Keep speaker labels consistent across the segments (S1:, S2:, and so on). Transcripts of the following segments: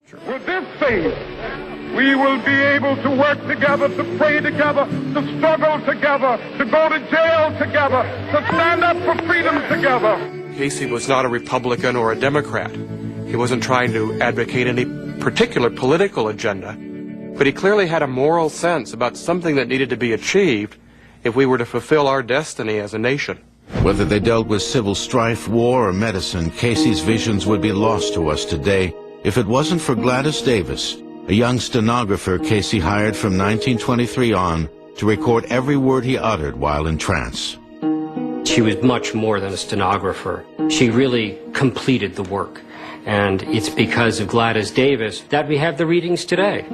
S1: With this faith, we will be able to work together, to pray together, to struggle together, to go to jail together, to stand up for freedom together.
S2: Cayce was not a Republican or a Democrat. He wasn't trying to advocate any particular political agenda, but he clearly had a moral sense about something that needed to be achieved if we were to fulfill our destiny as a nation.
S3: Whether they dealt with civil strife, war, or medicine, Cayce's visions would be lost to us today if it wasn't for Gladys Davis, a young stenographer Cayce hired from 1923 on to record every word he uttered while in trance.
S4: She was much more than a stenographer. She really completed the work. And it's because of Gladys Davis that we have the readings today.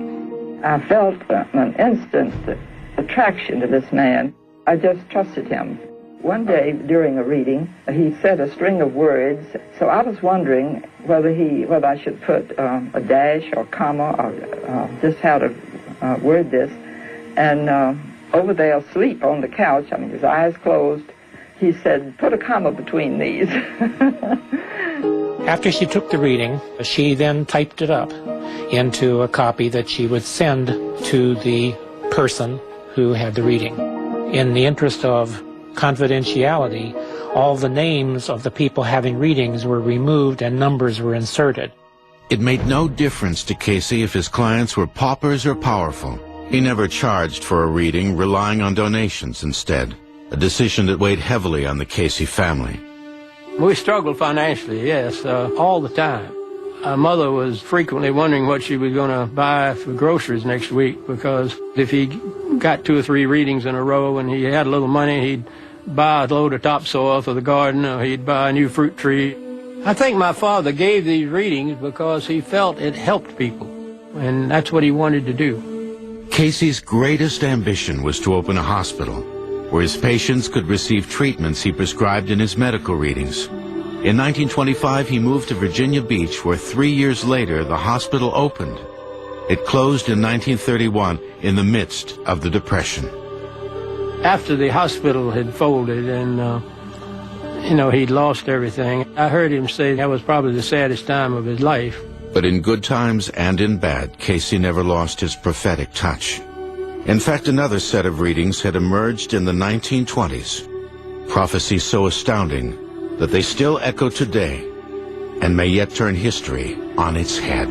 S5: I felt an instant attraction to this man. I just trusted him. One day during a reading, he said a string of words, so I was wondering whether I should put a dash or comma or just how to word this. And over there asleep on the couch, I mean, his eyes closed, he said, put a comma between these.
S6: After she took the reading, she then typed it up into a copy that she would send to the person who had the reading. In the interest of confidentiality, all the names of the people having readings were removed and numbers were inserted.
S3: It made no difference to Cayce if his clients were paupers or powerful. He never charged for a reading, relying on donations instead, a decision that weighed heavily on the Cayce family.
S7: We struggled financially, yes, all the time. Our mother was frequently wondering what she was going to buy for groceries next week, because if he got 2 or 3 readings in a row and he had a little money, he'd buy a load of topsoil for the garden, or he'd buy a new fruit tree. I think my father gave these readings because he felt it helped people, and that's what he wanted to do.
S3: Cayce's greatest ambition was to open a hospital where his patients could receive treatments he prescribed in his medical readings. In 1925, he moved to Virginia Beach, where 3 years later the hospital opened. It closed in 1931 in the midst of the Depression.
S7: After the hospital had folded and, he'd lost everything, I heard him say that was probably the saddest time of his life.
S3: But in good times and in bad, Cayce never lost his prophetic touch. In fact, another set of readings had emerged in the 1920s. Prophecies so astounding that they still echo today and may yet turn history on its head.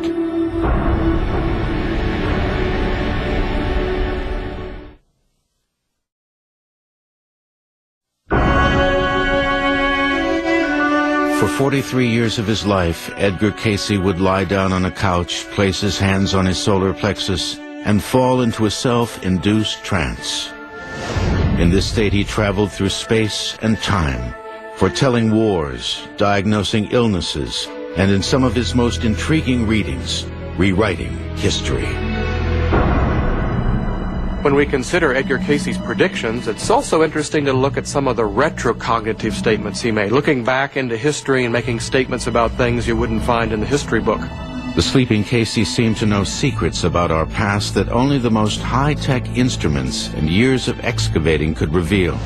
S3: For 43 years of his life, Edgar Cayce would lie down on a couch, place his hands on his solar plexus, and fall into a self-induced trance. In this state, he traveled through space and time, foretelling wars, diagnosing illnesses, and in some of his most intriguing readings, rewriting history.
S2: When we consider Edgar Cayce's predictions, it's also interesting to look at some of the retrocognitive statements he made, looking back into history and making statements about things you wouldn't find in the history book.
S3: The sleeping Cayce seemed to know secrets about our past that only the most high-tech instruments and years of excavating could reveal.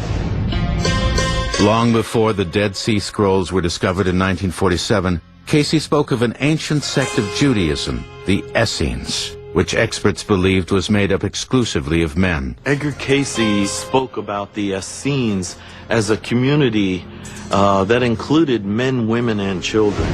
S3: Long before the Dead Sea Scrolls were discovered in 1947, Cayce spoke of an ancient sect of Judaism, the Essenes, which experts believed was made up exclusively of men.
S8: Edgar Cayce spoke about the Essenes as a community that included men, women, and children.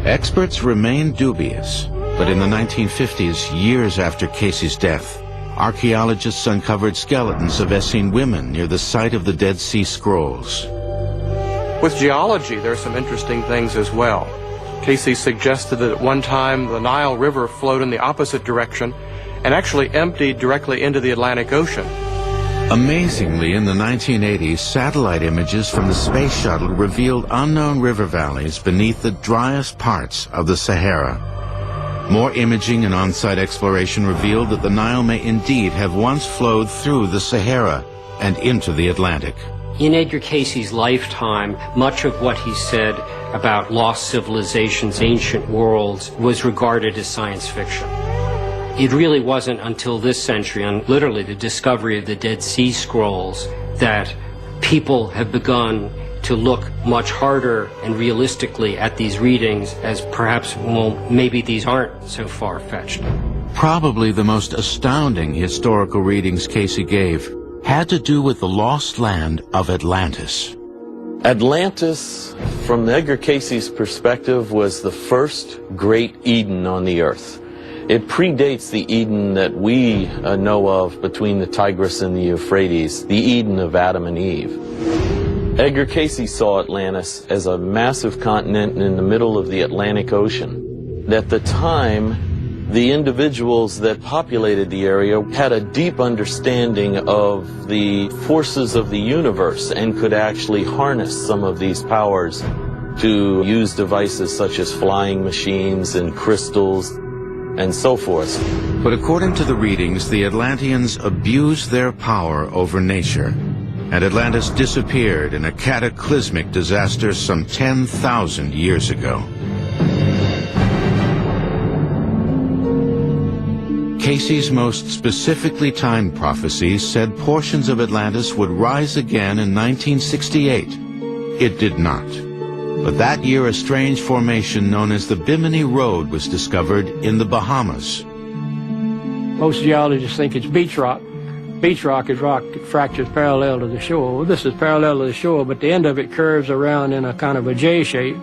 S3: Experts remained dubious, but in the 1950s, years after Cayce's death, archaeologists uncovered skeletons of Essene women near the site of the Dead Sea Scrolls.
S2: With geology, there are some interesting things as well. Cayce suggested that at one time the Nile River flowed in the opposite direction and actually emptied directly into the Atlantic Ocean.
S3: Amazingly, in the 1980s, satellite images from the space shuttle revealed unknown river valleys beneath the driest parts of the Sahara. More imaging and on-site exploration revealed that the Nile may indeed have once flowed through the Sahara and into the Atlantic.
S4: In Edgar Cayce's lifetime, much of what he said about lost civilizations, ancient worlds, was regarded as science fiction. It really wasn't until this century, and literally the discovery of the Dead Sea Scrolls, that people have begun to look much harder and realistically at these readings as perhaps, well, maybe these aren't so far-fetched.
S3: Probably the most astounding historical readings Cayce gave had to do with the lost land of Atlantis.
S8: Atlantis, from Edgar Cayce's perspective, was the first great Eden on the earth. It predates the Eden that we know of between the Tigris and the Euphrates, the Eden of Adam and Eve. Edgar Cayce saw Atlantis as a massive continent in the middle of the Atlantic Ocean. At the time, the individuals that populated the area had a deep understanding of the forces of the universe and could actually harness some of these powers to use devices such as flying machines and crystals and so forth.
S3: But according to the readings, the Atlanteans abused their power over nature, and Atlantis disappeared in a cataclysmic disaster some 10,000 years ago. Cayce's most specifically timed prophecies said portions of Atlantis would rise again in 1968. It did not. But that year, a strange formation known as the Bimini Road was discovered in the Bahamas.
S7: Most geologists think it's beach rock. Beach rock is rock that fractures parallel to the shore. Well, this is parallel to the shore, but the end of it curves around in a kind of a J shape,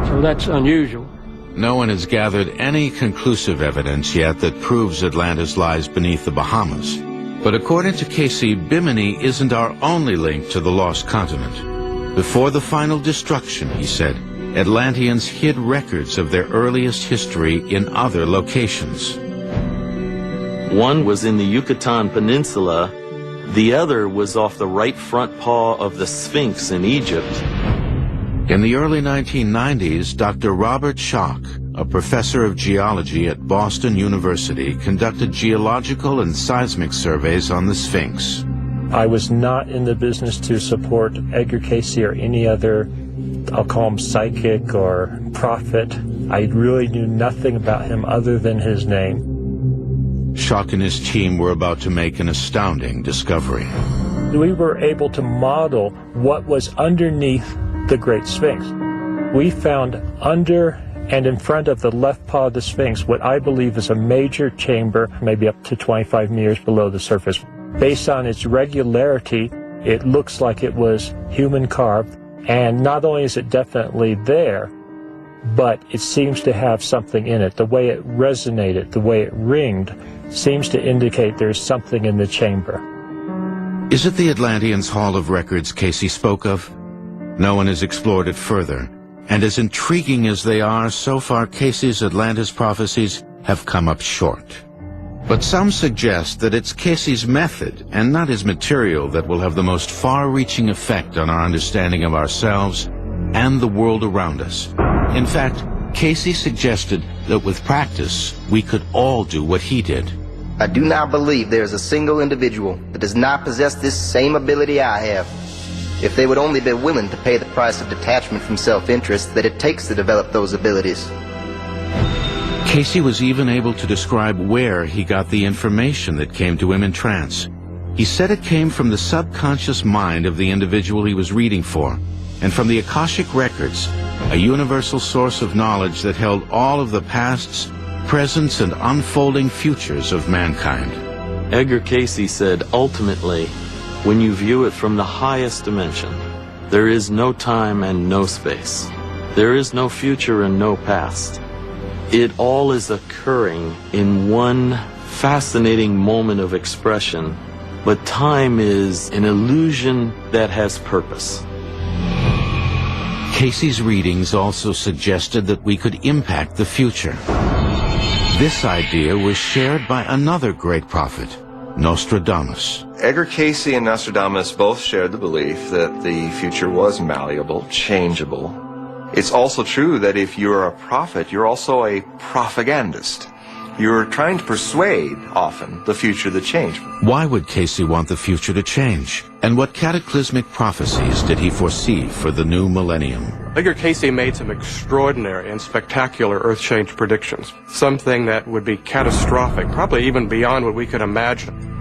S7: so that's unusual.
S3: No one has gathered any conclusive evidence yet that proves Atlantis lies beneath the Bahamas. But according to Cayce, Bimini isn't our only link to the lost continent. Before the final destruction, he said, Atlanteans hid records of their earliest history in other locations.
S8: One was in the Yucatan Peninsula. The other was off the right front paw of the Sphinx in Egypt.
S3: In the early 1990s, Dr. Robert Schock, a professor of geology at Boston University, conducted geological and seismic surveys on the Sphinx.
S9: I was not in the business to support Edgar Cayce or any other, I'll call him psychic or prophet. I really knew nothing about him other than his name.
S3: Schock and his team were about to make an astounding discovery.
S9: We were able to model what was underneath the Great Sphinx. We found under and in front of the left paw of the Sphinx what I believe is a major chamber, maybe up to 25 meters below the surface. Based on its regularity, it looks like it was human carved, and not only is it definitely there, but it seems to have something in it. The way it resonated, the way it ringed, seems to indicate there's something in the chamber.
S3: Is it the Atlanteans' Hall of Records Cayce spoke of? No one has explored it further, and as intriguing as they are, so far Cayce's Atlantis prophecies have come up short. But some suggest that it's Cayce's method and not his material that will have the most far-reaching effect on our understanding of ourselves and the world around us. In fact, Cayce suggested that with practice, we could all do what he did.
S10: I do not believe there is a single individual that does not possess this same ability I have. If they would only be willing to pay the price of detachment from self-interest that it takes to develop those abilities.
S3: Cayce was even able to describe where he got the information that came to him in trance. He said it came from the subconscious mind of the individual he was reading for, and from the Akashic Records, a universal source of knowledge that held all of the pasts, presents, and unfolding futures of mankind.
S8: Edgar Cayce said, ultimately, when you view it from the highest dimension, there is no time and no space. There is no future and no past. It all is occurring in one fascinating moment of expression, but time is an illusion that has purpose.
S3: Cayce's readings also suggested that we could impact the future. This idea was shared by another great prophet, Nostradamus.
S11: Edgar Cayce and Nostradamus both shared the belief that the future was malleable, changeable. It's also true that if you're a prophet, you're also a propagandist. You're trying to persuade, often, the future to change.
S3: Why would Cayce want the future to change? And what cataclysmic prophecies did he foresee for the new millennium?
S2: Edgar Cayce made some extraordinary and spectacular earth change predictions, something that would be catastrophic, probably even beyond what we could imagine.